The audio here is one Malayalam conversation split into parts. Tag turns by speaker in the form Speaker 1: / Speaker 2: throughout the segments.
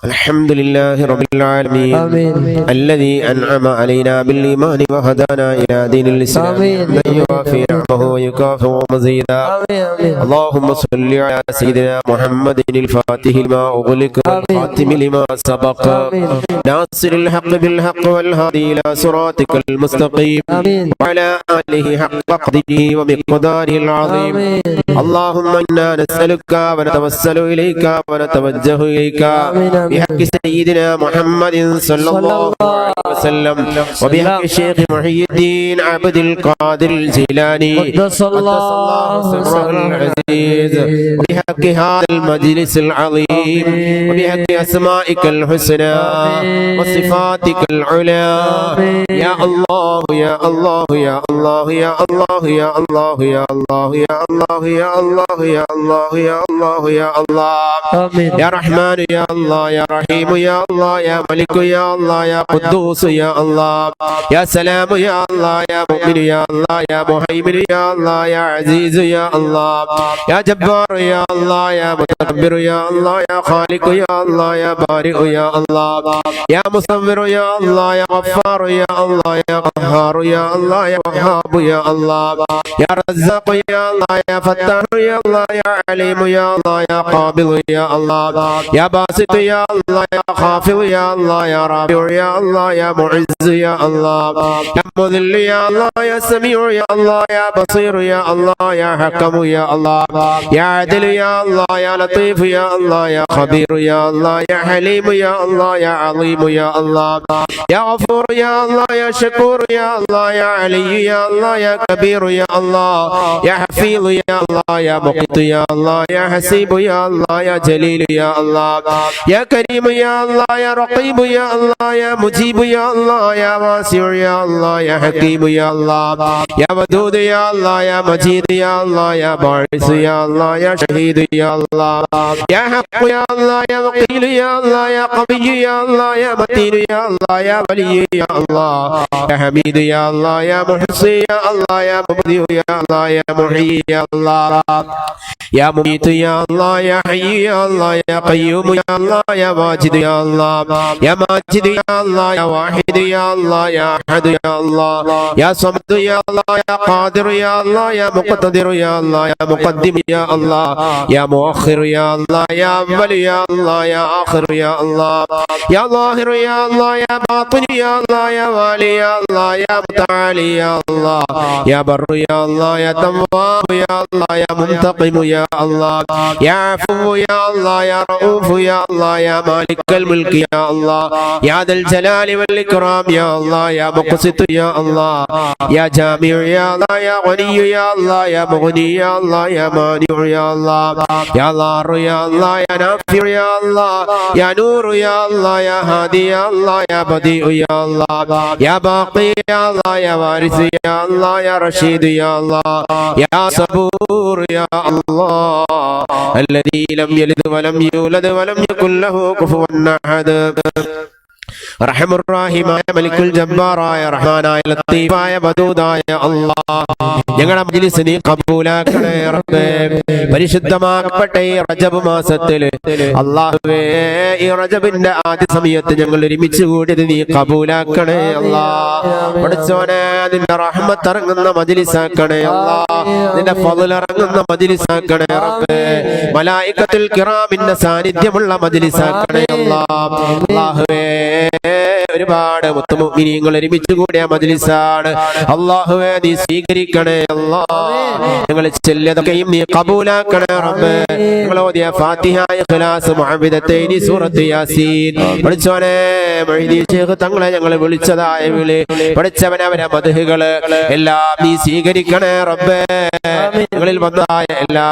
Speaker 1: الحمد لله رب العالمين الذي أنعم علينا بالإيمان وهدانا إلى دين الإسلام من يوافي نعمه ويكافئ مزيدا. اللهم صل على سيدنا محمد الفاتح لما أغلق والخاتم لما سبق ناصر الحق بالحق والهادي إلى صراطك المستقيم وعلى آله حق قدره ومقداره العظيم. اللهم إنا نسألك ونتوسل إليك ونتوجه إليك بحق سيدنا محمد صلى الله عليه وسلم وبحق الشيخ محي الدين عبد القادر الجيلاني قدس الله سره العزيز وبحق هذا المجلس العظيم وبحق أسمائك الحسنى وصفاتك العلى يا الله يا الله يا الله يا الله يا الله يا الله يا الله يا الله يا الله يا الله يا الله يا رحمن يا الله يا رحيم يا الله يا ملك يا الله يا قدوس يا الله يا سلام يا الله يا مؤمن يا الله يا مهيمن يا الله يا عزيز يا الله يا جبار يا الله يا متكبر يا الله يا خالق يا الله يا بارئ يا الله يا مصور يا الله يا غفار يا الله يا قهار يا الله يا وهاب يا الله يا رزاق يا الله يا فتاح يا الله يا عليم يا الله يا قابض يا الله يا باسط يا الله يا خافض يا الله يا رافع يا الله يا معز يا الله يا مذل يا الله يا سميع يا الله يا بصير يا الله يا حكم يا الله يا عدل يا الله يا لطيف يا الله يا خبير يا الله يا حليم يا الله يا عظيم يا الله يا غفور يا الله يا شكور يا الله يا علي يا الله يا كبير يا الله يا حفيظ يا الله يا مقيت يا الله يا حسيب يا الله يا جليل يا الله يا كريم يا الله يا رقيب يا الله يا مجيب يا الله يا واسع يا الله يا حكيم يا الله يا ودود يا الله يا مجيد يا الله يا باعث يا الله يا شهيد يا الله يا حق يا الله يا وكيل يا الله يا قوي يا الله يا متين يا الله يا ولي يا الله يا حميد يا الله يا محصي يا الله يا مبدئ يا الله يا محيي يا الله يا مميت يا الله يا حي يا الله يا قيوم يا الله يا واجد يا الله يا ماجد يا الله يا واحد يا الله يا أحد يا الله يا صمد يا الله يا قادر يا الله يا مقتدر يا الله يا مقدم يا الله يا مؤخر يا الله يا أول يا الله يا آخر يا الله يا ظاهر يا الله يا باطن يا الله يا والي يا الله يا متعالي يا الله يا بر يا الله يا تواب يا الله يا منتقم يا الله يا عفو يا الله يا رؤوف يا الله يا مالك الملك يا الله يا ذا الجلال والإكرام يا الله يا مقسط يا الله يا جامع يا الله يا غني يا الله يا مغني يا الله يا مانع يا الله يا ضار يا الله يا نافع يا الله يا نور يا الله يا هادي يا الله يا بديع يا الله يا باقي يا الله يا وارث يا الله يا رشيد يا الله يا صبور يا الله الذي لم يلد ولم يولد ولم يكن له كفوا أحد റഹമുർ-റഹീമായ മലിക്കുൽ ജബ്ബാറായ റഹ്മാനായ ലത്തീഫായ വദൂദായ അല്ലാഹ് ഞങ്ങളുടെ മജ്ലിസ് നീ കബൂലാക്കണേ റബ്ബേ. പരിശുദ്ധമാക്കപ്പെട്ട ഈ റജബ് മാസത്തിൽ അല്ലാഹുവേ ഈ റജബിന്റെ ആദ്യ സമയത്ത് ഞങ്ങൾ ഒരുമിച്ച് കൂടിയത് നീ കബൂലാക്കണേ അല്ലാഹ്. പഠിച്ചോനെ നിന്റെ റഹ്മത്ത് ഇറങ്ങുന്ന മജ്ലിസാക്കണേ അല്ലാഹ്. നിന്റെ ഫളൽ ഇറങ്ങുന്ന മജ്ലിസാക്കണേ റബ്ബേ. മലായികത്തുൽ കിറാമിന്റെ സാന്നിധ്യമുള്ള മജ്ലിസാക്കണേ അല്ലാഹ്. അല്ലാഹുവേ ഒരുപാട് മുത്തുമുഅ്മിനീങ്ങൾ ഒരുമിച്ച് കൂടിയ മജ്ലിസാണ് അല്ലാഹുവേ. നീ സ്വീകരിക്കണേ അല്ലാഹ്. ഞങ്ങൾ ചെല്ലതൊക്കെയും നീ കബൂലാക്കണേ റബ്ബേ. ഞങ്ങൾ ഓതിയ ഫാത്തിഹ, ഇഖ്ലാസ്, മുഅവ്വിദത്തൈനി, സൂറത്ത് യാസീൻ പഠിച്ചോനെ മൊഹീദ്ദീൻ ശൈഖ് തങ്ങളെ ഞങ്ങൾ വിളിച്ചതായ വിളി പഠിച്ചവനെ അവരെ മദ്ഹുകള് എല്ലാം നീ സ്വീകരിക്കണേ റബ്ബേ. ഞങ്ങളിൽ വന്നതായ എല്ലാ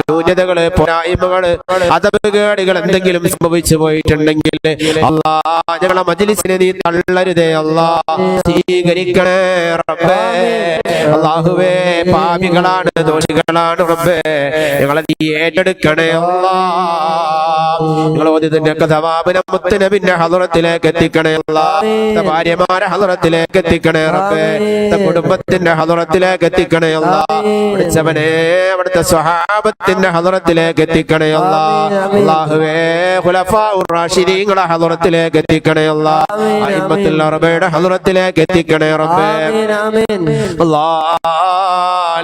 Speaker 1: ന്യൂനതകള്, പോരായ്മകള്, അദബുകേടുകൾ എന്തെങ്കിലും സംഭവിച്ചു പോയിട്ടുണ്ടെങ്കിൽ അല്ലാഹ് ഞങ്ങളെ മജ്ലിസിനെ നീ തള്ളരുതേ അല്ലാഹ്. സ്വീകരിക്കണേ റബ്ബേ. അല്ലാഹുവേ പാപികളാണ്, ദോഷികളാണ് റബ്ബേ. ഞങ്ങളെ നീ ഏറ്റെടുക്കണേ അല്ലാഹ്. നിങ്ങൾ ഓതിയതിന്റെയൊക്കെ സവാബിനെ മുത്തുനബിന്റെ ഹളറത്തിലേക്ക് എത്തിക്കണേ അല്ലാഹ്. ഭാര്യമാരെ ഹളറത്തിലേക്ക് എത്തിക്കണേ റബ്ബേ. കുടുംബത്തിന്റെ ഹളറത്തിലേക്ക് എത്തിക്കണേ അല്ലാഹ്. പഠിച്ചവനെ അവിടുത്തെ സ്വഹാബത്തിന്റെ ഹളറത്തിലേക്ക് എത്തിക്കണേ അല്ലാഹ്. അല്ലാഹുവേ ഖുലഫാഉർ റാഷിദീങ്ങളുടെ ഹളറത്തിലേക്ക് എത്തിക്കണേ അല്ലാഹ്. അയിമ്മത്തുൽ അർബയുടെ ഹളറത്തിലേക്ക് എത്തിക്കണേ റബ്ബേ. അല്ലാഹ്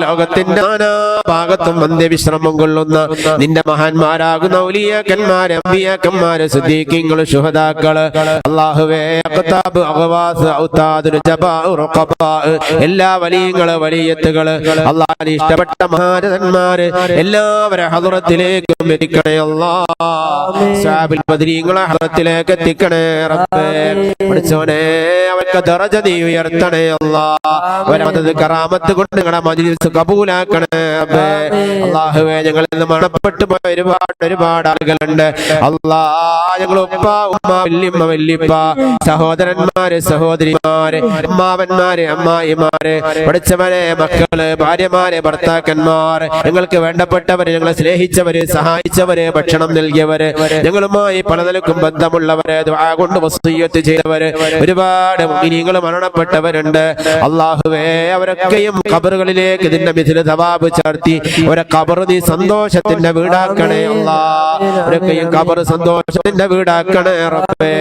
Speaker 1: ലോകത്തിന്റെ നാനാ ഭാഗത്തും അന്ത്യവിശ്രമം കൊള്ളുന്ന നിന്റെ മഹാന്മാരാകുന്ന ഔലിയാക്കന്മാര്, അമ്പിയാക്കന്മാര്, സിദ്ദീഖീങ്ങള്, ശുഹദാക്കള്, അല്ലാഹുവേ അഖ്താബ്, അഗ്വാസ്, ഔതാദ്, ജബാഉ, റുഖബാ, എല്ലാ വലിയങ്ങള് വലിയത്തുകള് അല്ലാഹുവിന് ഇഷ്ടപ്പെട്ട മഹാരഥന്മാര് എല്ലാവരെ ഹളറത്തിലേക്കും എത്തിക്കണേ അല്ലാഹ്. സ്വഹാബിൽ ബദരീങ്ങളെ ഹളറത്തിലേക്ക് എത്തിക്കണേ റബ്ബേ. പഠിച്ചോനെ അവർക്ക് ദറജ നീ ഉയർത്തണേ അല്ലാഹ്. അവരത് കറാമത്ത് കൊണ്ട് നിങ്ങളുടെ മജ്ലിസ് കബൂലാക്കണേ റബ്ബേ. അല്ലാഹുവേ ഞങ്ങളിൽ നിന്ന് മണപ്പെട്ടു പോയ ഒരുപാട് ആളുകളുണ്ട് അല്ലാഹ്. ഞങ്ങൾ ഉപ്പ ഉമ്മ വല്യമ്മ വല്യപ്പ സഹോദരന്മാര് സഹോദരിമാര് അമ്മാവന്മാര് അമ്മായിമാര് പഠിച്ചവരെ മക്കള് ഭാര്യമാര് ഭർത്താക്കന്മാർ ഞങ്ങൾക്ക് വേണ്ടപ്പെട്ടവര് ഞങ്ങളെ സ്നേഹിച്ചവര് സഹായിച്ചവര് ഭക്ഷണം നൽകിയവര് ഞങ്ങളുമായി പല നിലക്കും ബന്ധമുള്ളവര് ദുആ കൊണ്ട് വസിയ്യത്ത് ചെയ്തവര് ഒരുപാട് മുഅ്മിനീങ്ങൾ മരണപ്പെട്ടവരുണ്ട് അല്ലാഹുവേ. അവരൊക്കെയും ഖബറുകളിലേക്ക് ഇതിന്റെ മിഥില സവാബ് ചേർത്തി ഒരു ഖബർ നീ സന്തോഷത്തിന്റെ വീടാക്കണേ അല്ലാഹ്. അവരൊക്കെയും ഖബർ സന്തോഷത്തിന്റെ വീടാക്കണേ റബ്ബേ.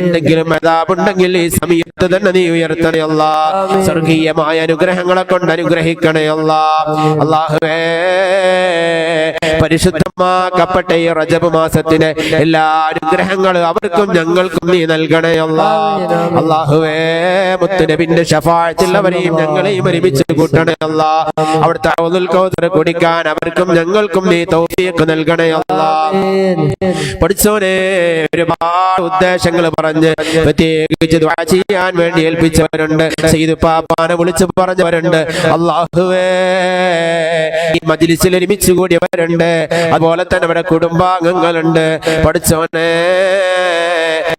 Speaker 1: എന്തെങ്കിലും അദാബുണ്ടെങ്കിൽ ഈ സമയത്ത് തന്നെ നീ ഉയർത്തണേ അല്ലാഹ്. സ്വർഗീയമായ അനുഗ്രഹങ്ങളെ കൊണ്ട് അനുഗ്രഹിക്കണേ അല്ലാഹ്. അല്ലാഹുവേ പരിശുദ്ധമാക്കപ്പെട്ട ഈ റജബ് മാസത്തിന് എല്ലാ അനുഗ്രഹങ്ങളും അവർക്കും ഞങ്ങൾക്കും നീ നൽകണേ അല്ലാഹ്. അല്ലാഹുവേ മുത്തുനബിന്റെ ശഫാഅത്തിൽ അവരെയും ഞങ്ങളെയും ഒരുമിച്ച് കൂട്ടണേ അല്ലാഹ്. അവിടുത്തെ ഹൗദുൽ കൗസർ കുടിക്കാൻ അവർക്കും ഞങ്ങൾക്കും നീ തൗഫീഖ് നൽകണേ അല്ലാഹ്. പഠിച്ചോനെ ഒരുപാട് ഉദ്ദേശങ്ങൾ പറഞ്ഞ് പ്രത്യേകിച്ച് ദുആ ചെയ്യാൻ വേണ്ടി ഏൽപ്പിച്ചവരുണ്ട്. സയ്യിദ് പാപ്പാനെ വിളിച്ച് പറഞ്ഞവരുണ്ട് അല്ലാഹുവേ. ഈ മജ്ലിസിൽ ഒരുമിച്ച് കൂടിയവരുണ്ട്. അതുപോലെ തന്നെ ഇവിടെ കുടുംബാംഗങ്ങളുണ്ട്. പഠിച്ചോനെ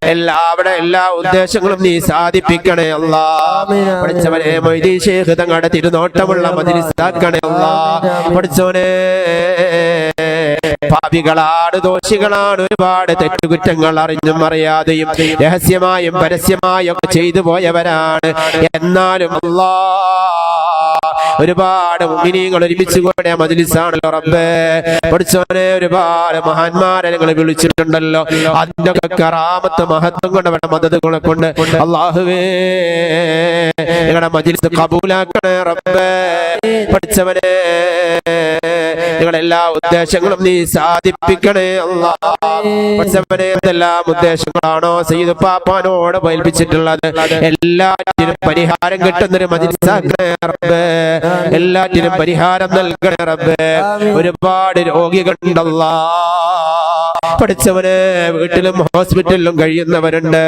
Speaker 1: എല്ലാ ഉദ്ദേശങ്ങളും നീ സാധിപ്പിക്കണേ അല്ലാഹ്. പഠിച്ചവനെ മൊയ്തീൻ ശൈഖ് തങ്ങളുടെ തിരുനോട്ടമുള്ള മജ്ലിസാക്കണേ അല്ലാഹ്. പഠിച്ചോനെ പാപികളാണ് ദോഷികളാണ് ഒരുപാട് തെറ്റുകുറ്റങ്ങൾ അറിഞ്ഞും അറിയാതെയും രഹസ്യമായും പരസ്യമായും ഒക്കെ ചെയ്തു പോയവരാണ്. എന്നാലും ഒരുപാട് മുഅ്മിനീങ്ങൾ ഒരുമിച്ച് കൂടിയ മജ്ലിസാണല്ലോ റബ്ബേ. പഠിച്ചോനെ ഒരുപാട് മഹാന്മാരെ ഞങ്ങൾ വിളിച്ചിട്ടുണ്ടല്ലോ. അതിന്റെ ഒക്കെ കറാമത്ത് മഹത്വം കൊണ്ട് അവരുടെ മദദുകളെ കൊണ്ട് അല്ലാഹുവേ ഞങ്ങളുടെ മജ്ലിസ് കബൂലാക്കണേ റബ്ബേ. പഠിച്ചവനെ ഞങ്ങളെല്ലാ ഉദ്ദേശങ്ങളും നീ സാധിപ്പിക്കണേ അല്ലാഹ്. പഠിച്ചവനെ എന്തെല്ലാം ഉദ്ദേശങ്ങളാണോ സയ്യിദ് പാപ്പാനോട് ഏൽപ്പിച്ചിട്ടുള്ളത് എല്ലാറ്റിനും പരിഹാരം കിട്ടുന്നൊരു മജ്ലിസാക്കണേ റബ്ബേ. എല്ലാറ്റിനും പരിഹാരം നൽകണേ റബ്ബേ. ഒരുപാട് രോഗികളുണ്ടല്ലാ. പഠിച്ചവന് വീട്ടിലും ഹോസ്പിറ്റലിലും കഴിയുന്നവരുണ്ട്.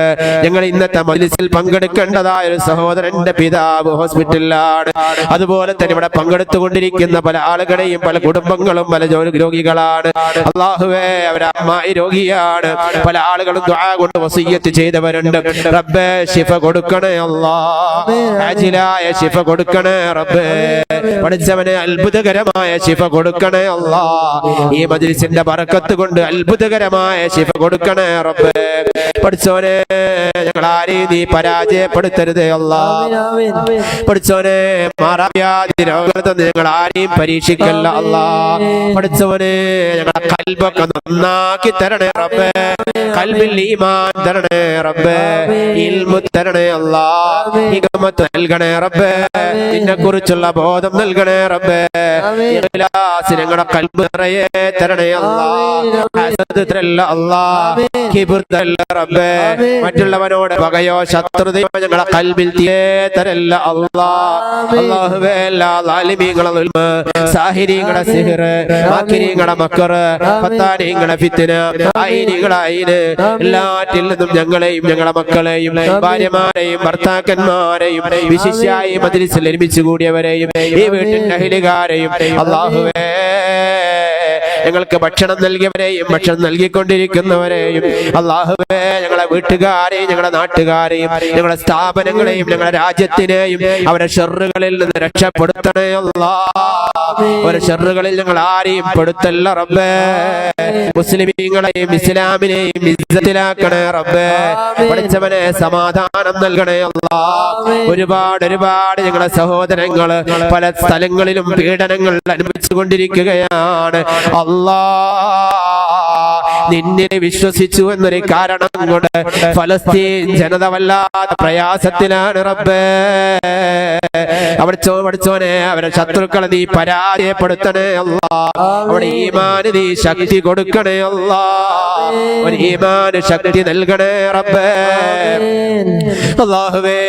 Speaker 1: ഞങ്ങൾ ഇന്നത്തെ മജ്ലിസിൽ പങ്കെടുക്കേണ്ടതായ ഒരു സഹോദരന്റെ പിതാവ് ഹോസ്പിറ്റലിലാണ്. അതുപോലെ തന്നെ ഇവിടെ പങ്കെടുത്തുകൊണ്ടിരിക്കുന്ന പല ആളുകളെയും പല കുടുംബങ്ങളും പല രോഗികളാണ്. അല്ലാഹുവേ അവരെ അമ്മായി രോഗിയാണ്. പല ആളുകളും ദുആ കൊണ്ട് വസിയ്യത്ത് ചെയ്തവരുണ്ട്. റബ്ബേ ശിഫ കൊടുക്കണേ അല്ലാഹ്. ആജിലായ ശിഫ കൊടുക്കണേ റബ്ബേ. പഠിച്ചവനെ അത്ഭുതകരമായ ശിഫ കൊടുക്കണേ അല്ലാഹ്. ഈ മജ്ലിസിന്റെ ബറക്കത്ത് കൊണ്ട് അത്ഭുതകരമായ ശിഫ കൊടുക്കണേ റബ്ബേ. പഠിച്ചോനെ ഞങ്ങൾ ആരെയും നീ പരാജയപ്പെടുത്തരുതേ അല്ലാഹ്. പഠിച്ചോനെ മാറാവ്യാധി രോഗങ്ങൾ തന്ന് ഞങ്ങൾ ആരെയും പരീക്ഷിക്കല്ല അല്ലാഹ്. പഠിച്ചവനെ ഞങ്ങളെ കൽബൊക്കെ നന്നാക്കി തരണേ റബ്ബേ. കൽബിൽ ഈമാൻ തരണേ റബ്ബേ. ഇൽമു തരണേ അല്ലാഹ്. ഹിക്മത്ത് നൽകണേ റബ്ബേ. നിന്നെ കുറിച്ചുള്ള ബോധം നൽകണേ റബ്ബേ. ഇഖ്ലാസ് ഞങ്ങളുടെ കൽബ് നിറയെ തരണേ അല്ലാഹ്. ഹസദ് തരല്ല അല്ലാഹ്. കിബ്ർ തരല്ല റബ്ബേ. മറ്റുള്ളവനോട് പകയോ ശത്രുതയോ ഞങ്ങളുടെ കൽബിൽ തരല്ല അല്ലാഹ്. അല്ലാഹുവേ എല്ലാ ളാലിമീങ്ങളെ ദുൽമ്, സാഹിരീങ്ങളെ സിഹ്ർ, മാകിരീങ്ങളെ മക്ർ, ഫത്താനീങ്ങളെ ഫിത്ന, ഐനീങ്ങളെ ഐന് എല്ലാറ്റിൽ നിന്നും ഞങ്ങളെയും ഞങ്ങളുടെ മക്കളെയും ഭാര്യമാരെയും ഭർത്താക്കന്മാരെയും വിശിഷ്യായി മജ്ലിസിൽ ഒരുമിച്ച് കൂടിയവരെയും ഈ വീട്ടിന്റെ അഹ്ലുകാരെയും അല്ലാഹുവേ ഞങ്ങൾക്ക് ഭക്ഷണം നൽകിയവരെയും ഭക്ഷണം നൽകിക്കൊണ്ടിരിക്കുന്നവരെയും അല്ലാഹുവേ ഞങ്ങളെ വീട്ടുകാരെയും ഞങ്ങളുടെ നാട്ടുകാരെയും ഞങ്ങളുടെ സ്ഥാപനങ്ങളെയും ഞങ്ങളുടെ രാജ്യത്തിനെയും അവരുടെ ഷർറുകളിൽ നിന്ന് രക്ഷപ്പെടുത്തണേ അല്ലാഹ്. അവരുടെ ഷർറുകളിൽ ഞങ്ങൾ ആരെയും പെടുത്തല്ല റബ്ബേ. മുസ്ലിമീങ്ങളെയും ഇസ്ലാമിനെയും ഇസ്സത്തിലാക്കണേ റബ്ബേ. പഠിച്ചവനെ സമാധാനം നൽകണേ അല്ലാഹ്. ഒരുപാട് ഞങ്ങളുടെ സഹോദരങ്ങൾ പല സ്ഥലങ്ങളിലും പീഡനങ്ങൾ അനുഭവിച്ചു കൊണ്ടിരിക്കുകയാണ് അല്ലാഹ്. നിന്നെ വിശ്വസിച്ചു എന്നൊരു കാരണം കൊണ്ട് ഫലസ്തീൻ ജനത വല്ലാത്ത പ്രയാസത്തിലാണ് റബ്ബേ. പഠിച്ചോനെ അവരുടെ ശത്രുക്കളെ നീ പരാജയപ്പെടുത്തണേ അല്ലാഹ്. അവിടെ ഈമാന് നീ ശക്തി കൊടുക്കണേ അല്ലാഹ്. ഒരു ഈമാന് ശക്തി നൽകണേ റബ്ബേ. അല്ലാഹുവേ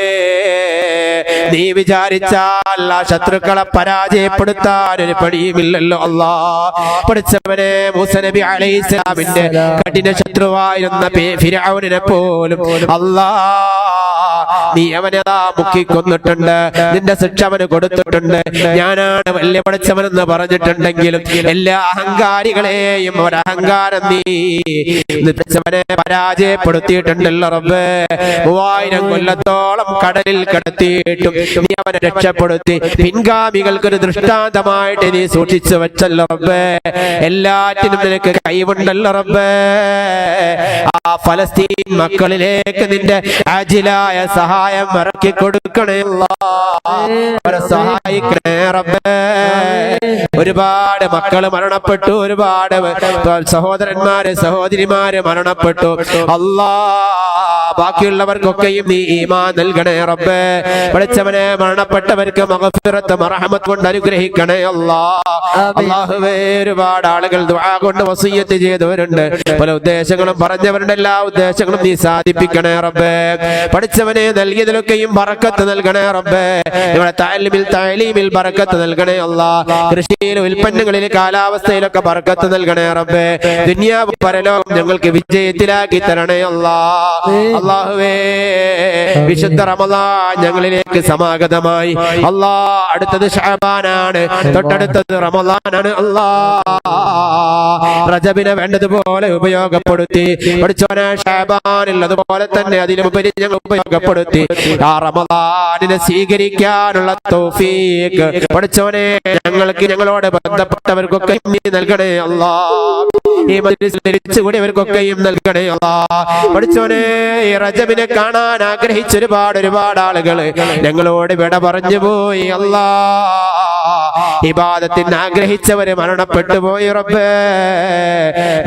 Speaker 1: നീ വിചാരിച്ചാൽ ആ ശത്രുക്കളെ പരാജയപ്പെടുത്താൻ ഒരു പണിയുമില്ലല്ലോ അല്ലാഹ്. പഠിച്ചവനെ മൂസ നബി അലൈഹിസ്സലാമിന്റെ കഠിന ശത്രുവായിരുന്ന ഫിർഔനിനെ പോലും അല്ലാഹ് നീ അവനെതാ മുക്കിക്കൊന്നിട്ടുണ്ട്. നിന്റെ ശിക്ഷ അവന് കൊടുത്തിട്ടുണ്ട്. ഞാനാണ് വലിയ പഠിച്ചവനെന്ന് പറഞ്ഞിട്ടുണ്ടെങ്കിലും എല്ലാ അഹങ്കാരികളെയും ഒരഹങ്കാരം നീ അവനെ പരാജയപ്പെടുത്തിയിട്ടുണ്ടല്ലോ റബ്ബേ. 3000 കൊല്ലത്തോളം കടലിൽ കിടത്തിയിട്ടും നീ അവനെ രക്ഷപ്പെടുത്തി പിൻഗാമികൾക്കൊരു ദൃഷ്ടാന്തമായിട്ട് നീ സൂക്ഷിച്ചു വെച്ചല്ലോ റബ്ബേ. എല്ലാറ്റിനും നിനക്ക് കഴിവുണ്ടല്ലോ റബ്ബേ. ആ ഫലസ്തീൻ മക്കളിലേക്ക് നിന്റെ ആജിലായ സഹായം ഇറക്കി കൊടുക്കണേ അവരെ സഹായിക്കണേ റബ്ബേ. ഒരുപാട് മക്കള് മരണപ്പെട്ടു, ഒരുപാട് സഹോദരന്മാര് സഹോദരിമാര് മരണപ്പെട്ടു അല്ലാഹ്. ബാക്കിയുള്ളവർക്കൊക്കെയും നീ ഈമാൻ നൽകണേ റബ്ബേ. പഠിച്ചവനെ മരണപ്പെട്ടവർക്ക് മഗ്ഫിറത്ത് മർഹമത്ത് കൊണ്ട് അനുഗ്രഹിക്കണേ അല്ലാഹ്. അല്ലാഹുവേ ഒരുപാട് ആളുകൾ ദുആ കൊണ്ട് വസിയ്യത്ത് ചെയ്തവരുണ്ട്. പല ഉദ്ദേശങ്ങളും പറഞ്ഞവരുടെ എല്ലാ ഉദ്ദേശങ്ങളും നീ സാധിപ്പിക്കണേ റബ്ബേ. പഠിച്ചവനെ നൽകിയതിലൊക്കെയും ബറക്കത്ത് നൽകണേ റബ്ബേ. ഞങ്ങളുടെ തഅലീമിൽ ബറക്കത്ത് നൽകണേ അല്ലാഹ്. കൃഷിയിലും ഉൽപ്പന്നങ്ങളിലും കാലാവസ്ഥയിലൊക്കെ ബറക്കത്ത് നൽകണേ റബ്ബേ. ദുനിയാവ് പരലോകം ഞങ്ങൾക്ക് വിജയത്തിലാക്കി തരണേ അല്ലാഹ്. അല്ലാഹുവേ വിശുദ്ധ റമളാൻ ഞങ്ങളിലേക്ക് സമാഗതമായി അല്ലാഹ്. അടുത്തത് ശഅബാനാണ്, തൊട്ടടുത്തത് റമളാനാണ് അല്ലാഹ്. റജബിനെ വേണ്ടതുപോലെ ഉപയോഗപ്പെടുത്തി പഠിച്ചോനെ ശഅബാനിൽ അതുപോലെ തന്നെ അതിലുപരി ഞങ്ങൾ ഉപയോഗപ്പെടുത്തി ആ റമളാനിനെ സ്വീകരിക്കാനുള്ള തൗഫീഖ് പഠിച്ചോനെ ഞങ്ങൾക്ക് ഞങ്ങളോട് ബന്ധപ്പെട്ടവർക്കൊക്കെ നീ നൽകണേ അല്ലാഹ്. ഈ മജ്ലിസിൽ ഇരിച്ചുകൂടിയവർക്കൊക്കെയും നൽകണേ അല്ലാഹ്. പഠിച്ചോനെ ഈ റജബിനെ കാണാൻ ആഗ്രഹിച്ച ഒരുപാട് ആളുകൾ ഞങ്ങളോട് വിട പറഞ്ഞു പോയി അല്ലാഹ്. ഇബാദത്തിന് ആഗ്രഹിച്ചവര് മരണപ്പെട്ടു പോയി റബ്ബേ.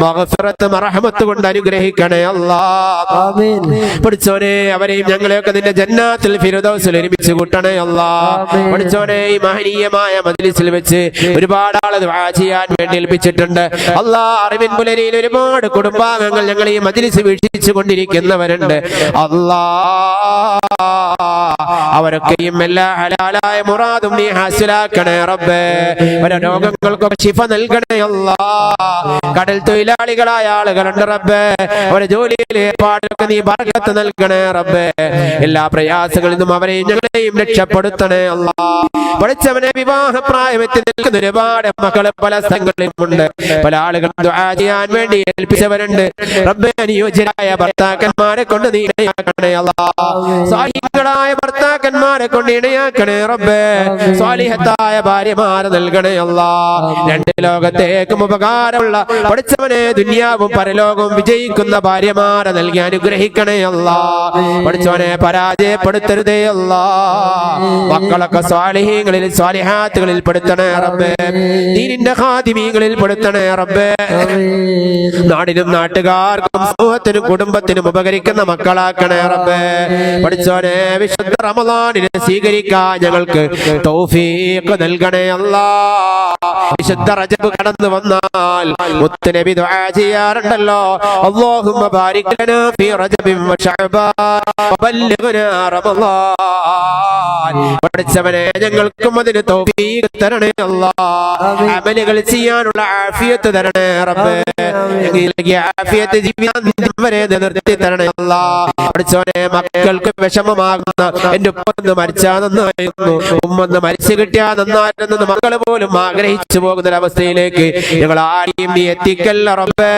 Speaker 1: മഗ്ഫിറത്ത് മർഹമത്ത് കൊണ്ട് അനുഗ്രഹിക്കണേ അല്ലാഹ്. ആമീൻ. പഠിച്ചോനെ അവരെയും ഞങ്ങളെയൊക്കെ നിന്റെ ജന്നാത്തുൽ ഫിർദൗസിൽ ഒരുമിച്ച് കൂട്ടണേ അല്ലാഹ്. പഠിച്ചോനെ ഈ മഹനീയമായ മജ്ലിസിൽ വെച്ച് ഒരുപാട് ആള് ദുആ ചെയ്യാൻ വേണ്ടി ഏൽപ്പിച്ചിട്ടുണ്ട് അല്ലാഹ്. അറിവിൻ പുലരിയിൽ ഒരുപാട് കുടുംബാംഗങ്ങൾ ഞങ്ങൾ ഈ മജ്ലിസ് വീക്ഷിച്ചു കൊണ്ടിരിക്കുന്നവരുണ്ട് അല്ലാഹ്. അവരൊക്കെയും എല്ലാ ഹലാലായ മുറാദും നീ ഹാസിലാക്കണേ റബ്ബേ. ഓരോ രോഗങ്ങൾക്കൊക്കെ ശിഫ നൽകണേ അല്ലാഹ്. കടൽ തൊഴിലാളികളായ ആളുകളുണ്ട് റബ്ബേ. അവരുടെ ജോലിയിലെ ഏർപ്പാടിലൊക്കെ നീ ബർക്കത്ത് നൽകണേ റബ്ബേ. എല്ലാ പ്രയാസങ്ങളിൽ നിന്നും അവരെയും ഞങ്ങളെയും രക്ഷപ്പെടുത്തണേ അല്ലാഹ്. പഠിച്ചവനെ വിവാഹപ്രായമെത്തി നിൽക്കുന്ന ഒരുപാട് മക്കളെ പല സ്ഥലങ്ങളിലുമുണ്ട്. പല ആളുകൾ ദുആ ചെയ്യാൻ വേണ്ടി ഏൽപ്പിച്ചവരുണ്ട് റബ്ബേ. അനുയോജ്യരായ ഭർത്താക്കന്മാരെ കൊണ്ട് നീ ഇണയാക്കണേ അല്ലാഹ്. സാലിഹീങ്ങളായ ഭർത്താക്കന്മാരെ കൊണ്ട് ഇണയാക്കണേ റബ്ബേ. സാലിഹത്തായ ഭാര്യമാരെ നൽകണേ അല്ലാഹ്. രണ്ട് ലോകത്തേക്കും ഉപകാരമുള്ള പഠിച്ചവനെ ദുനിയാവും പരലോകവും വിജയിക്കുന്ന ഭാര്യമാരെ നൽകി അനുഗ്രഹിക്കണേ അല്ലാഹ്. പഠിച്ചവനെ പരാജയപ്പെടുത്തരുതേ അല്ലാഹ്. മക്കളൊക്കെ സ്വാലിഹീങ്ങളിൽ സ്വാലിഹാത്തുകളിൽ പെടുത്തണേ റബ്ബേ. ദീനിന്റെ ഖാദിമീങ്ങളിൽ പെടുത്തണേ റബ്ബേ. നാടിനും നാട്ടുകാർക്കും സമൂഹത്തിനും കുടുംബത്തിനും ഉപകരിക്കുന്ന മക്കളാക്കണേ റബ്ബേ. പഠിച്ചവനെ വിശുദ്ധ റമളാനിനെ സ്വീകരിക്കാൻ ഞങ്ങൾക്ക് തൗഫീഖ് നൽകണേ അല്ലാഹ്. വിശുദ്ധ റജബ് കടന്നു വന്നാൽ മുത്തുനബി ദുആ ചെയ്യാറുണ്ടല്ലോ, അല്ലാഹുമ്മ ബാരിക് ലനാ ഫീ റജബിൻ വ ശഅബാൻ വബല്ലിഗ്നാ റമളാൻ. പഠിച്ചവനെ ഞങ്ങൾക്കും അതിന് തൗഫീഖ് തരണേ അല്ലാഹ്. അമലുകൾ ചെയ്യാനുള്ള ആഫിയത്ത് തരണേ റബ്ബേ. റബ്ബേ ആഫിയത്ത് ജീവിതം വരെ നിർത്തി തരണേ അല്ലാഹ്. പഠിച്ചോനെ മക്കൾക്ക് വിഷമമാകുന്ന എന്റെ ഉപ്പൊന്ന് മരിച്ചാ നന്നായിരുന്നു, ഉമ്മന്ന് മരിച്ചു കിട്ടിയാ നന്നായിരുന്നു മക്കള് പോലും ആഗ്രഹിച്ചു പോകുന്ന ഒരവസ്ഥയിലേക്ക് ഞങ്ങൾ ആരെയും നീ എത്തിക്കല്ല റബ്ബേ.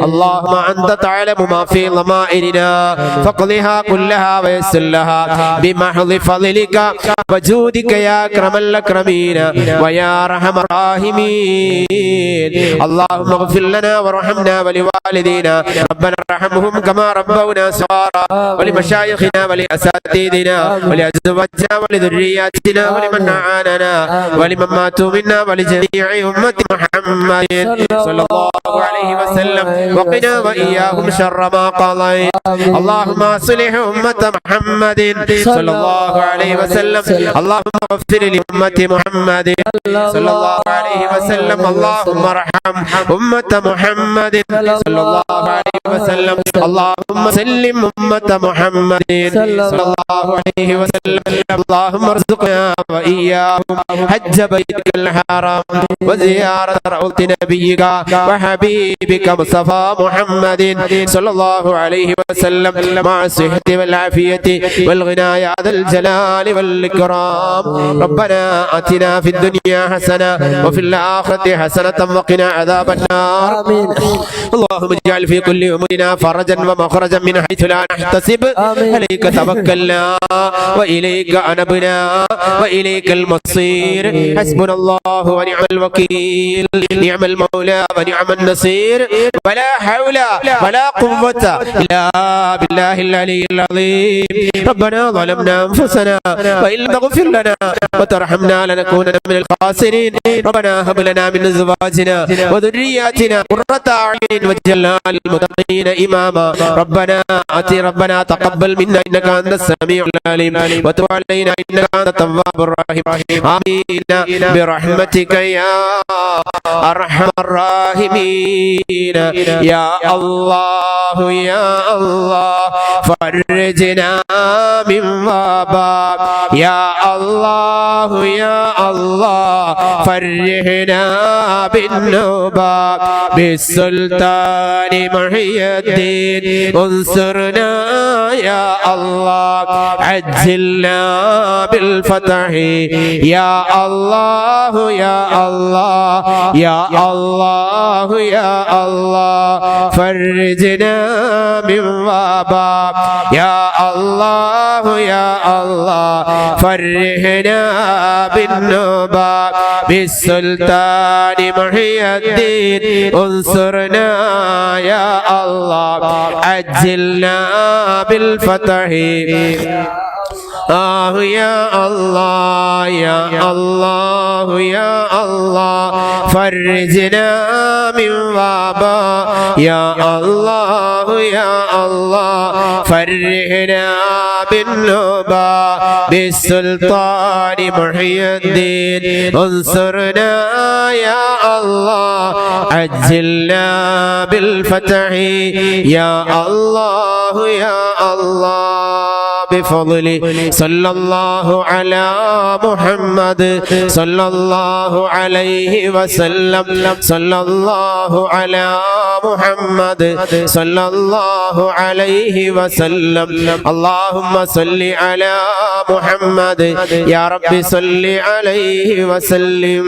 Speaker 1: അല്ലാഹുമ്മ അൻത തഅലമു മാ ഫീ ളമാഇരിനാ ഫഖ്ളിഹാ കുല്ലഹാ വയസ്സിർ ലഹാ ബിമഹ്ളി ഫളിക വജൂദിക യാ അക്രമൽ അക്രമീന വയാ അർഹമർ റഹീമീൻ. അല്ലാഹുമ്മ اغفر لنا وارحمنا ولوالدينا ربنا ارحمهم كما ربونا صغارا ولمشايخنا ولأساتذتنا ولأزواجنا ولذرياتنا ولمن أعاننا ولمن ماتوا منا ولجميع أمة محمد صلى الله عليه وسلم وقنا وإياهم شر ما قضيت. اللهم اصلح أمة محمد صلى الله عليه وسلم. اللهم اغفر لأمة محمد صلى الله عليه وسلم. اللهم ارحم أمة محمد صلى الله عليه وسلم. اللهم سلم أمة محمد صلى الله عليه وسلم. اللهم ارزقنا وإياهم حج بيتك الحرام وزيارة روضة نبيك وحبيبك مصطفى محمد صلى الله عليه وسلم مع الصحة والعافية والغنى يا ذا الجلال والإكرام. ربنا آتنا في الدنيا حسنة وفي الآخرة حسنة وقنا عذاب النار. اللهم اجعل في كل أمورنا فرجا ومخرجا من حيث لا نحتسب. عليك توكلنا وإليك أنبنا وإليك المصير. حسبنا الله ونعم الوكيل، نعم المولى ونعم النصير، ولا حول ولا قوة إلا بالله العلي العظيم. ربنا ظلمنا أنفسنا وإن لم تغفر لنا وترحمنا لنكونن من الخاسرين. ربنا هب لنا من أزواجنا وذرياتنا قرة أعين واجعلنا للمتقين إماما. ربنا تقبل منا إنك أنت السميع العليم وتب علينا إنك أنت التواب الرحيم. آمين برحمتك يا أرحم الراحمين. يا الله يا الله فرجنا من وباء. يا الله يا الله فرحنا بالنوبة بالسلطان محي الدين. انصرنا يا الله عجلنا بالفتح. يا الله يا الله يا الله يا الله فرجنا من وباء. يا الله يا الله فرحنا بالنوبة بالسلطان محي الدين. انصرنا يا الله عجلنا بالفتح. يا الله يا الله يا الله فرجنا من وباء. يا الله يا الله فرحنا بالنوبة بالسلطان محي الدين. انصرنا يا الله عجلنا بالفتح. يا الله يا الله بفضله صلى الله على محمد صلى الله عليه وسلم. صلى الله على محمد صلى الله عليه وسلم. اللهم صل على محمد يا رب صل عليه وسلم.